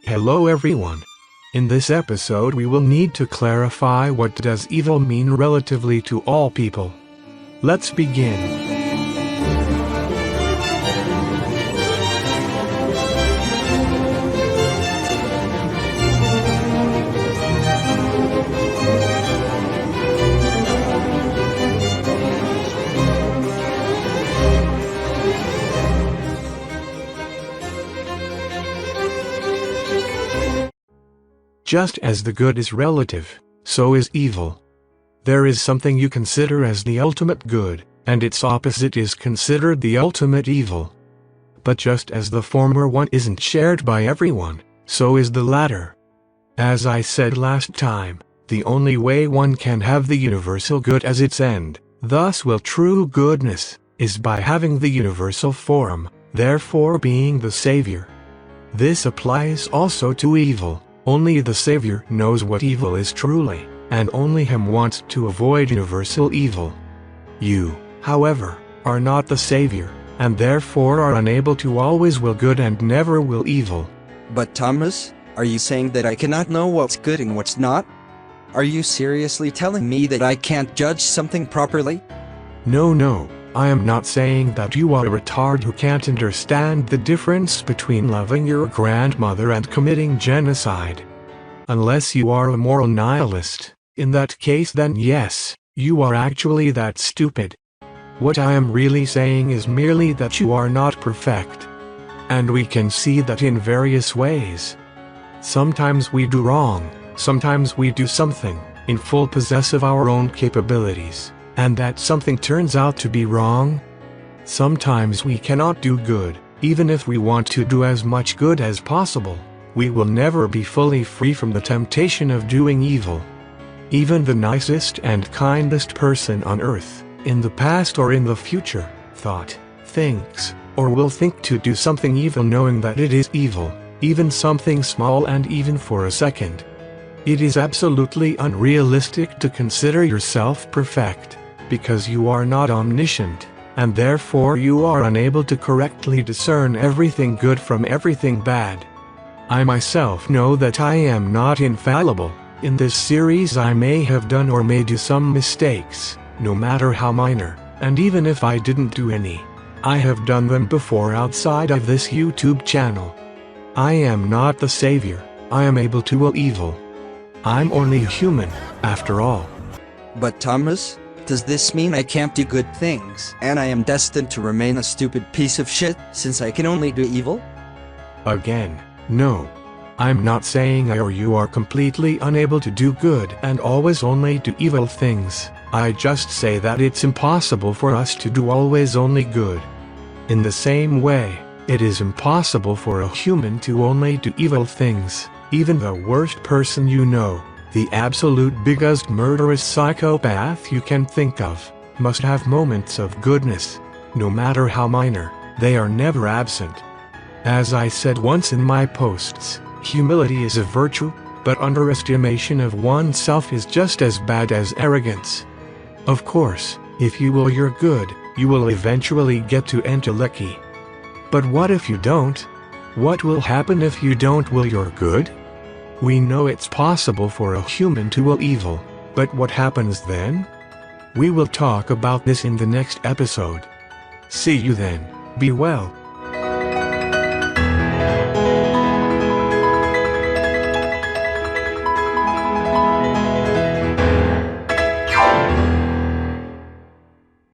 Hello everyone. In this episode we will need to clarify what does evil mean relatively to all people. Let's begin. Just as the good is relative, so is evil. There is something you consider as the ultimate good, and its opposite is considered the ultimate evil. But just as the former one isn't shared by everyone, so is the latter. As I said last time, the only way one can have the universal good as its end, thus will true goodness, is by having the universal form, therefore being the Savior. This applies also to evil. Only the Savior knows what evil is truly, and only Him wants to avoid universal evil. You, however, are not the Savior, and therefore are unable to always will good and never will evil. But Thomas, are you saying that I cannot know what's good and what's not? Are you seriously telling me that I can't judge something properly? No, I am not saying that you are a retard who can't understand the difference between loving your grandmother and committing genocide. Unless you are a moral nihilist, in that case then yes, you are actually that stupid. What I am really saying is merely that you are not perfect. And we can see that in various ways. Sometimes we do wrong, sometimes we do something, in full possess of our own capabilities, and that something turns out to be wrong. Sometimes we cannot do good, even if we want to do as much good as possible. We will never be fully free from the temptation of doing evil. Even the nicest and kindest person on earth, in the past or in the future, thought, thinks, or will think to do something evil knowing that it is evil, even something small and even for a second. It is absolutely unrealistic to consider yourself perfect, because you are not omniscient, and therefore you are unable to correctly discern everything good from everything bad. I myself know that I am not infallible. In this series I may have done or may do some mistakes, no matter how minor, and even if I didn't do any, I have done them before outside of this YouTube channel. I am not the Savior, I am able to will evil. I'm only human, after all. But Thomas, does this mean I can't do good things, and I am destined to remain a stupid piece of shit, since I can only do evil? Again, no. I'm not saying I or you are completely unable to do good and always only do evil things. I just say that it's impossible for us to do always only good. In the same way, it is impossible for a human to only do evil things. Even the worst person you know, the absolute biggest murderous psychopath you can think of, must have moments of goodness. No matter how minor, they are never absent. As I said once in my posts, humility is a virtue, but underestimation of oneself is just as bad as arrogance. Of course, if you will your good, you will eventually get to enteleki. But what if you don't? What will happen if you don't will your good? We know it's possible for a human to will evil, but what happens then? We will talk about this in the next episode. See you then, be well.